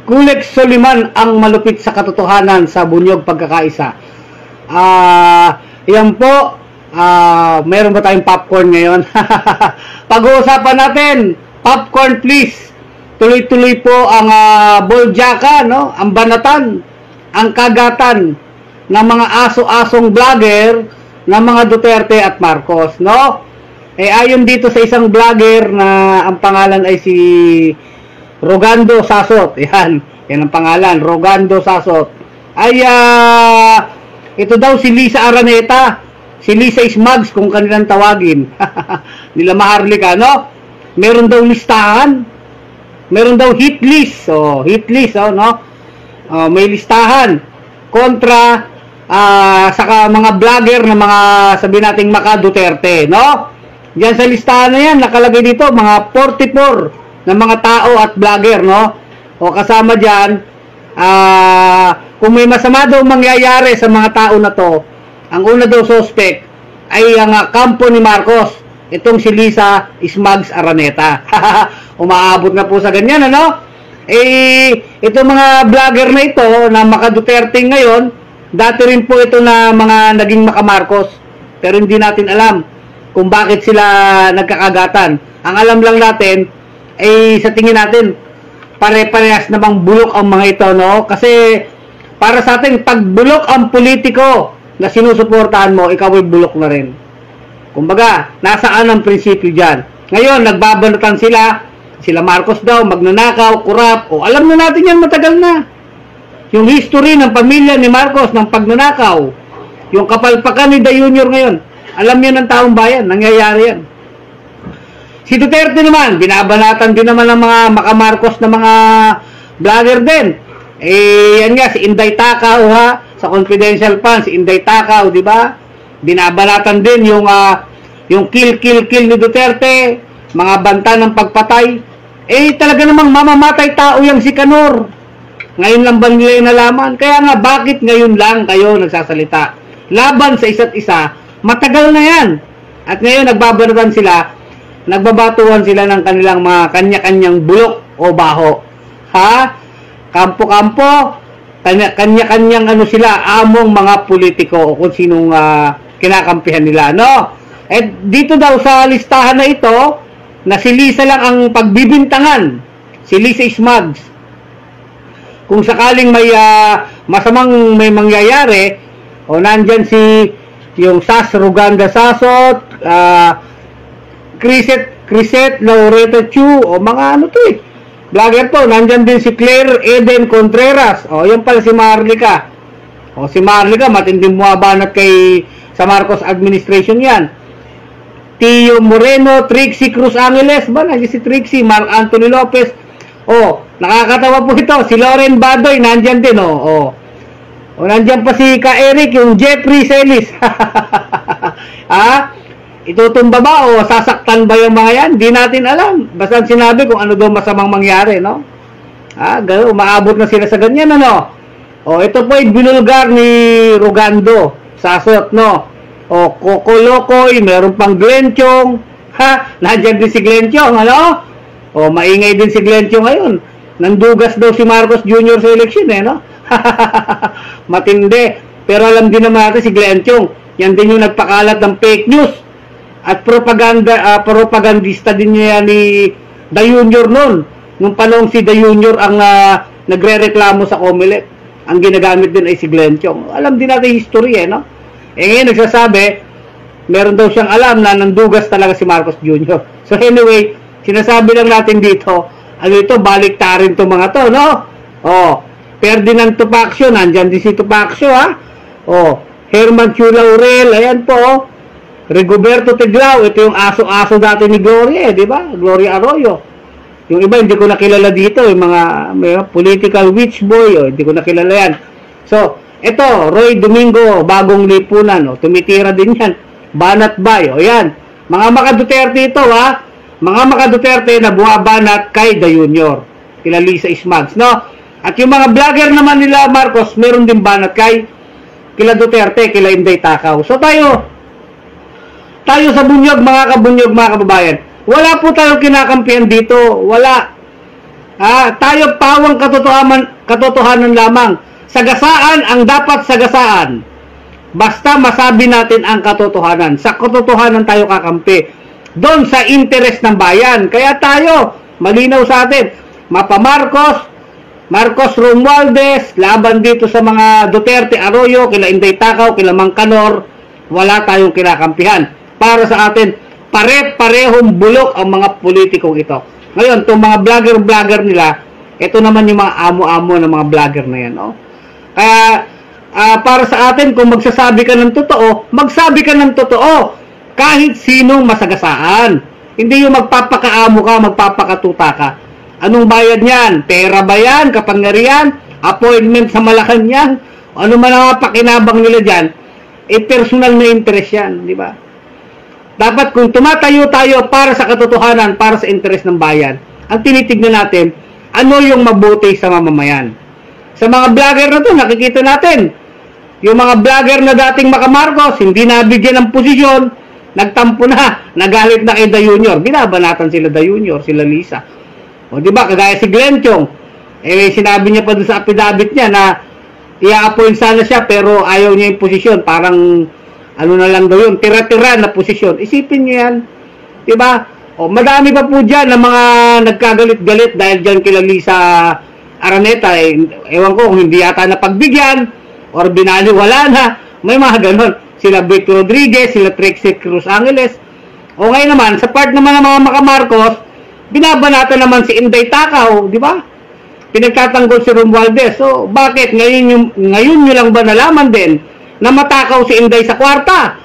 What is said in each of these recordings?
Kulik Soliman ang malupit sa katotohanan sa bunyog pagkakaisa. Yan po. Meron ba tayong popcorn ngayon? Pag-uusapan natin, popcorn please. Tuloy-tuloy po ang boljaka, no? Ang banatan, ang kagatan ng mga aso-asong vlogger ng mga Duterte at Marcos, no? Ayon dito sa isang vlogger na ang pangalan ay si Rogando Sasot. Yan ang pangalan, Rogando Sasot. Ay ito daw si Lisa Araneta, si Lisa Ismags kung kanilang tawagin. Nila Maharlika, no? Meron daw listahan. Meron daw hit list. Hit list, no? May listahan kontra sa mga vlogger na mga sabi nating maka Duterte, no? Diyan sa listahan na yan, nakalagay dito mga 44 na mga tao at vlogger, no? O kasama diyan, kung may masama daw mangyayari sa mga tao na to, ang una daw suspect ay ang kampo ni Marcos, itong si Lisa Ismags Araneta. Umaabot na po sa ganyan, ano? Itong mga vlogger na ito na maka Duterte ngayon, dati rin po ito na mga naging maka Marcos, pero hindi natin alam kung bakit sila nagkakagatan. Ang alam lang natin ay sa tingin natin pare-parehas namang bulok ang mga ito, no? Kasi para sa atin, pag bulok ang politiko na sinusuportahan mo, ikaw ay bulok na rin. Kumbaga, nasaan ang prinsipyo dyan? Ngayon, nagbabanatan sila Marcos daw, magnanakaw, kurap, alam na natin yan matagal na. Yung history ng pamilya ni Marcos ng pagnanakaw, yung kapalpakan ni Da Junior ngayon, alam yan ng taong bayan, nangyayari yan. Si Duterte naman, binabanatan din naman ng mga maka-Marcos na mga vlogger din. Yan nga, si Inday Takaw, sa confidential fund, si Inday Takaw, di ba? Binabanatan din yung kill ni Duterte, mga banta ng pagpatay. Talaga namang mamamatay tao yung si Kanor. Ngayon lang ba nila inalaman? Kaya nga, bakit ngayon lang kayo nagsasalita? Laban sa isa't isa, matagal na yan. At ngayon, nagbabanatan sila, nagbabatuhan sila ng kanilang mga kanya-kanyang bulok o baho. Kampo-kampo, kanya-kanyang sila, among mga politiko o kung sinong kinakampihan nila, no? Dito daw sa listahan na ito, na si Lisa lang ang pagbibintangan, si Lisa Ismags. Kung sakaling may masamang may mangyayari, nandyan yung Sas Roganda Sasot, Crisette Laureta Chu, mga vlogger to. Nandyan din si Claire Eden Contreras, yan pala si Maharlika. Si Maharlika, matinding bumabanat sa Marcos administration yan. Tio Moreno, Trixie Cruz Angeles, nandiyan si Trixie, Mark Anthony Lopez. Nakakatawa po ito, si Lauren Badoy, nandyan din, nandyan pa si Ka Eric, yung Jeffrey Celis. Itutumba ba o sasaktan ba yung mga yan? Di natin alam. Basta sinabi kung ano daw masamang mangyari, no? Umaabot na sila sa ganyan, ano? Ito po ay binulgar ni Rogando Sasot, no? Kokolokoy, meron pang Glenchong. Nandiyan din si Glenchong, ano? Maingay din si Glenchong ngayon. Nandugas daw si Marcos Jr. sa eleksyon, no? Matindi. Pero alam din naman natin si Glenchong. Yan din yung nagpakalat ng fake news. At propagandista din niya ni Da Junior noon. Nung panong si Da Junior ang nagre-reklamo sa Comelec, ang ginagamit din ay si Glenchong. Alam din natin history, no? Ngayon nagsasabi, meron daw siyang alam na nandugas talaga si Marcos Jr. So anyway, sinasabi lang natin dito, baliktarin to mga to, no? Ferdinand Tupacio, nandyan din si Tupacio, Herman Chu Laurel, ayan po, Rigoberto Tiglao, ito yung aso-aso dati ni Gloria, di ba? Gloria Arroyo. Yung iba, hindi ko nakilala dito, yung mga political witch boy, hindi ko nakilala yan. So, ito, Roy Domingo, Bagong Lipunan, tumitira din yan. Banat Bay, yan. Mga maka-Duterte ito, mga maka-Duterte na bumabanat kay Da Junior, kila Lisa Ismags, no? At yung mga vlogger naman nila Marcos, meron din banat kila Duterte, kila Inday Takaw. So tayo sa bunyog, mga kabunyog, mga kababayan, wala po tayong kinakampihan dito. Wala. Tayo pawang katotohanan lamang. Sagasaan ang dapat sagasaan. Basta masabi natin ang katotohanan. Sa katotohanan tayo kakampi. Doon sa interes ng bayan. Kaya tayo, malinaw sa atin, Mapa Marcos Romualdez, laban dito sa mga Duterte Arroyo, kila Inday Takaw, kila Mangkanor, wala tayong kinakampihan. Para sa atin, pare-parehong bulok ang mga politikong ito. Ngayon, itong mga vlogger nila, ito naman yung mga amo-amo ng mga vlogger na yan. No? Kaya, para sa atin, kung magsasabi ka ng totoo, magsabi ka ng totoo. Kahit sinong masagasaan. Hindi yung magpapakaamo ka, magpapakatuta ka. Anong bayad niyan? Pera ba yan? Kapangyarihan? Appointment sa Malacanang? Ano man ang pakinabang nila dyan? Personal na interest yan. Di ba? Dapat kung tumatayo tayo para sa katotohanan, para sa interest ng bayan, ang tinitignan natin, ano yung mabuti sa mamamayan. Sa mga vlogger na to, nakikita natin, yung mga vlogger na dating Makamarcos, hindi nabigyan ng posisyon, nagtampo na, nagalit na kay Da Junior. Binabanatan sila Da Junior, sila Lisa. O di ba, kagaya si Glenn Chong, sinabi niya pa doon sa affidavit niya na i-appoint sana siya pero ayaw niya yung posisyon, parang ano na lang daw yun, tira-tira na posisyon. Isipin niyo yan, di ba? O madami pa po dyan na mga nagkagalit-galit dahil dyan kila Lisa Araneta, ewan ko kung hindi yata napagbigyan or binaliwala na, may mga ganon. Sila Victor Rodriguez, sila Trixie Cruz Angeles. O ngayon naman, sa part naman ng mga Makamarcos, binabanata naman si Inday Takaw, di ba? Pinagtatanggol si Romualdez. So, bakit? Ngayon nyo lang ba nalaman din na matakaw si Inday sa kwarta?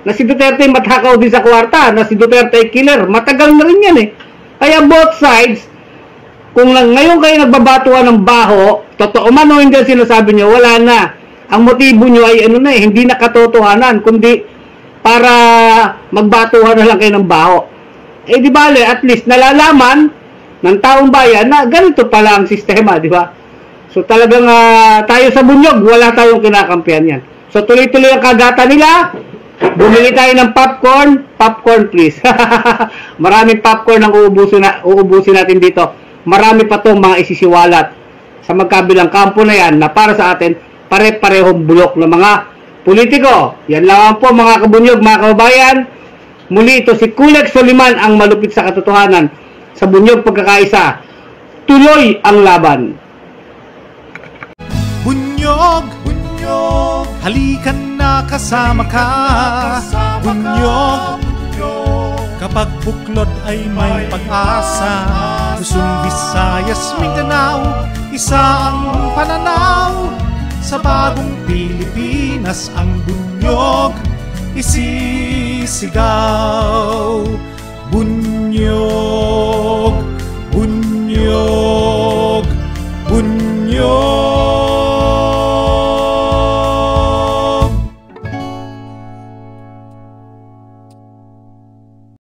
Na si Duterte matakaw din sa kwarta? Na si Duterte killer? Matagal na rin yan eh. Kaya both sides, kung lang ngayon kayo nagbabatuan ng baho, totoo man o hindi sinasabi nyo, wala na. Ang motibo nyo ay ano na eh, hindi na katotohanan, kundi para magbatuhan na lang kayo ng baho. Di bale, at least nalalaman ng taong bayan na ganito pala ang sistema, di ba? So talagang tayo sa bunyog, wala tayong kinakampihan yan. So tuloy-tuloy ang kagata nila. Bumili tayo ng popcorn please. Maraming popcorn ang uubusin natin dito. Marami pa tong mga isisiwalat sa magkabilang kampo na yan na para sa atin pare-parehong bulok ng mga politiko. Yan lang po mga kabunyog, mga kababayan. Muli ito si Kulek Soliman ang malupit sa katotohanan. Sa bunyog pagkakaisa, tuloy ang laban. Bunyog, bunyog, halikan na kasama ka. Bunyog, kapag buklod ay may pag-asa. Luzon, Visayas, Mindanao, isa ang pananaw. Sa bagong Pilipinas ang bunyog isisigaw. Bunyog.